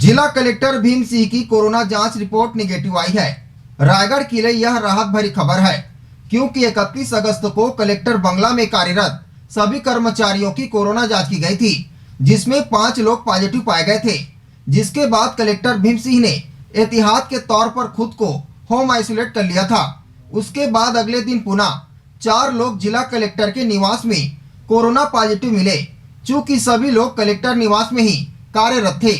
जिला कलेक्टर भीम सिंह की कोरोना जांच रिपोर्ट निगेटिव आई है। रायगढ़ के लिए यह राहत भरी खबर है, क्योंकि 31 अगस्त को कलेक्टर बंगला में कार्यरत सभी कर्मचारियों की कोरोना जांच की गई थी, जिसमें 5 लोग पॉजिटिव पाए गए थे। जिसके बाद कलेक्टर भीम सिंह ने एहतियात के तौर पर खुद को होम आइसोलेट कर लिया था। उसके बाद अगले दिन पुनः 4 लोग जिला कलेक्टर के निवास में कोरोना पॉजिटिव मिले। चूँकि सभी लोग कलेक्टर निवास में ही कार्यरत थे,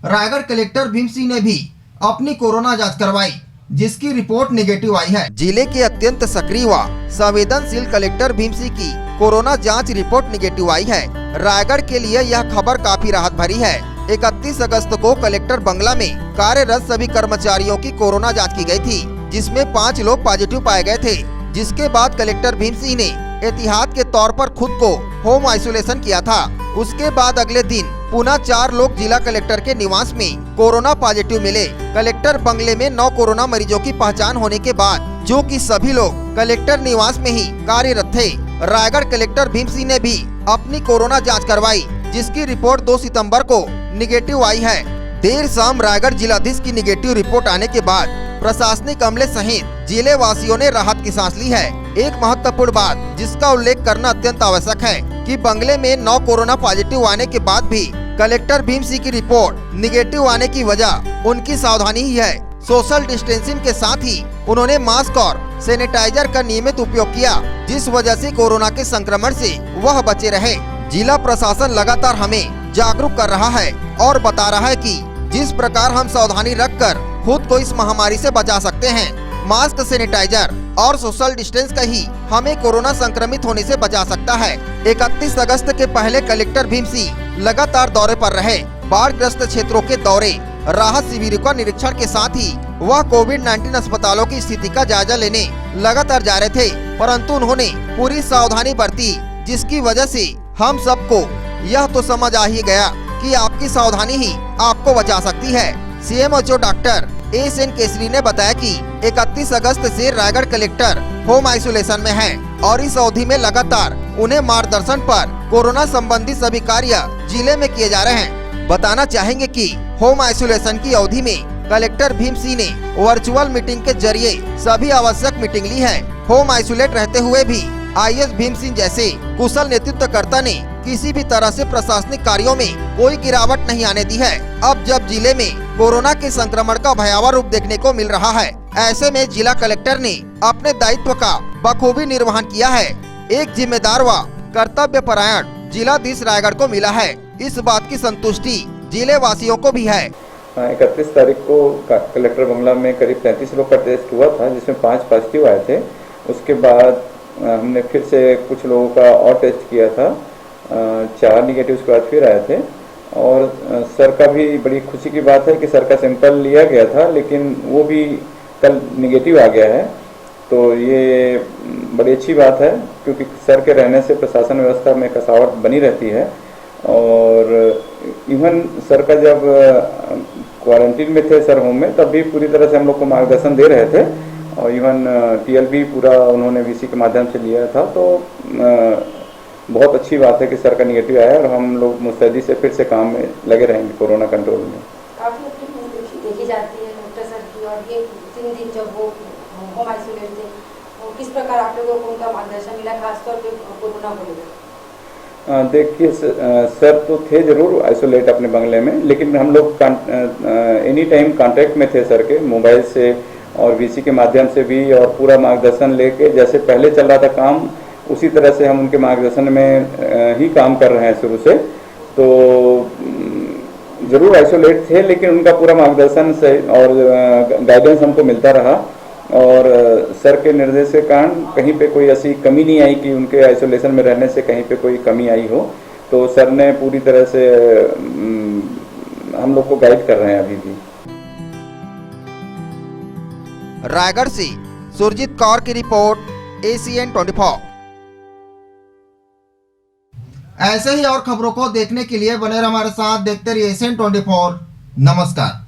रायगढ़ कलेक्टर भीम सिंह ने भी अपनी कोरोना जांच करवाई, जिसकी रिपोर्ट नेगेटिव आई है। जिले के अत्यंत सक्रिय व संवेदनशील कलेक्टर भीम सिंह की कोरोना जांच रिपोर्ट नेगेटिव आई है। रायगढ़ के लिए यह खबर काफी राहत भरी है। 31 अगस्त को कलेक्टर बंगला में कार्यरत सभी कर्मचारियों की कोरोना जांच की गई थी, जिसमें 5 लोग पॉजिटिव पाए गए थे। जिसके बाद कलेक्टर भीम सिंह ने एहतियात के तौर पर खुद को होम आइसोलेशन किया था। उसके बाद अगले दिन पुनः 4 लोग जिला कलेक्टर के निवास में कोरोना पॉजिटिव मिले। कलेक्टर बंगले में 9 कोरोना मरीजों की पहचान होने के बाद, जो कि सभी लोग कलेक्टर निवास में ही कार्यरत थे, रायगढ़ कलेक्टर भीम सिंह ने भी अपनी कोरोना जांच करवाई, जिसकी रिपोर्ट 2 सितंबर को निगेटिव आई है। देर शाम रायगढ़ जिलाधीश की निगेटिव रिपोर्ट आने के बाद प्रशासनिक अमले सहित जिले वासियों ने राहत की सांस ली है। एक महत्वपूर्ण बात जिसका उल्लेख करना अत्यंत आवश्यक है कि बंगले में 9 कोरोना पॉजिटिव आने के बाद भी कलेक्टर भीम सिंह की रिपोर्ट निगेटिव आने की वजह उनकी सावधानी ही है। सोशल डिस्टेंसिंग के साथ ही उन्होंने मास्क और सैनिटाइजर का नियमित उपयोग किया, जिस वजह से कोरोना के संक्रमण से वह बचे रहे। जिला प्रशासन लगातार हमें जागरूक कर रहा है और बता रहा है कि जिस प्रकार हम सावधानी रखकर खुद को इस महामारी से बचा सकते हैं, मास्क, सैनिटाइजर और सोशल डिस्टेंस का ही हमें कोरोना संक्रमित होने से बचा सकता है। 31 अगस्त के पहले कलेक्टर भीम सिंह लगातार दौरे पर रहे। बाढ़ ग्रस्त क्षेत्रों के दौरे, राहत शिविरों का निरीक्षण के साथ ही वह कोविड-19 अस्पतालों की स्थिति का जायजा लेने लगातार जा रहे थे, परंतु उन्होंने पूरी सावधानी बरती, जिसकी वजह से हम सबको यह तो समझ आ ही गया कि आपकी सावधानी ही आपको बचा सकती है। CMHO doctor SN. केसरी ने बताया कि 31 अगस्त से रायगढ़ कलेक्टर होम आइसोलेशन में है और इस अवधि में लगातार उन्हें मार्गदर्शन पर कोरोना संबंधी सभी कार्य जिले में किए जा रहे हैं। बताना चाहेंगे कि होम आइसोलेशन की अवधि में कलेक्टर भीम सिंह ने वर्चुअल मीटिंग के जरिए सभी आवश्यक मीटिंग ली है। होम आइसोलेट रहते हुए भी IAS भीम सिंह जैसे कुशल नेतृत्वकर्ता ने किसी भी तरह से प्रशासनिक कार्यों में कोई गिरावट नहीं आने दी है। अब जब जिले में कोरोना के संक्रमण का भयावह रूप देखने को मिल रहा है, ऐसे में जिला कलेक्टर ने अपने दायित्व का बखूबी निर्वहन किया है। एक जिम्मेदार व कर्तव्यपरायण जिलाधीश रायगढ़ को मिला है। इस बात की संतुष्टि जिले वासियों को भी है। 31 तारीख को कलेक्टर बंगला में करीब 33 लोग का टेस्ट हुआ था, जिसमें 5 पॉजिटिव आए थे। उसके बाद हमने फिर से कुछ लोगों का और टेस्ट किया था, 4 निगेटिव उसके बाद फिर आए थे। और सर का भी बड़ी खुशी की बात है कि सर का सैंपल लिया गया था, लेकिन वो भी कल निगेटिव आ गया है। तो ये बड़ी अच्छी बात है, क्योंकि सर के रहने से प्रशासन व्यवस्था में कसावट बनी रहती है। और इवन सर का जब क्वारंटीन में थे सर होम में, तब भी पूरी तरह से हम लोग को मार्गदर्शन दे रहे थे और इवन TL भी पूरा उन्होंने VC के माध्यम से लिया था। तो बहुत अच्छी बात है कि सर का निगेटिव आया और हम लोग मुस्तैदी से फिर से काम में लगे रहेंगे कोरोना कंट्रोल में। काफी देखी जाती है डॉक्टर सर की, और ये 3 दिन जब वो होम आइसोलेट थे, तो किस प्रकार आप लोगों को उनका मार्गदर्शन मिला, खासतौर पे कोरोना को लेकर? देखिए सर तो थे जरूर आइसोलेट अपने बंगले में, लेकिन हम लोग एनी टाइम कांटेक्ट में थे सर के, मोबाइल से और VC के माध्यम से भी, और पूरा मार्गदर्शन लेके जैसे पहले चल रहा था काम, उसी तरह से हम उनके मार्गदर्शन में ही काम कर रहे हैं शुरू से। तो जरूर आइसोलेट थे, लेकिन उनका पूरा मार्गदर्शन से और गाइडेंस हमको मिलता रहा, और सर के निर्देश के कारण कहीं पे कोई ऐसी कमी नहीं आई कि उनके आइसोलेशन में रहने से कहीं पे कोई कमी आई हो। तो सर ने पूरी तरह से हम लोग को गाइड कर रहे हैं अभी भी। रायगढ़ से सुरजीत कौर की रिपोर्ट, ACN 24। ऐसे ही और खबरों को देखने के लिए बने रहिए हमारे साथ, देखते रहिए ACN 24। नमस्कार।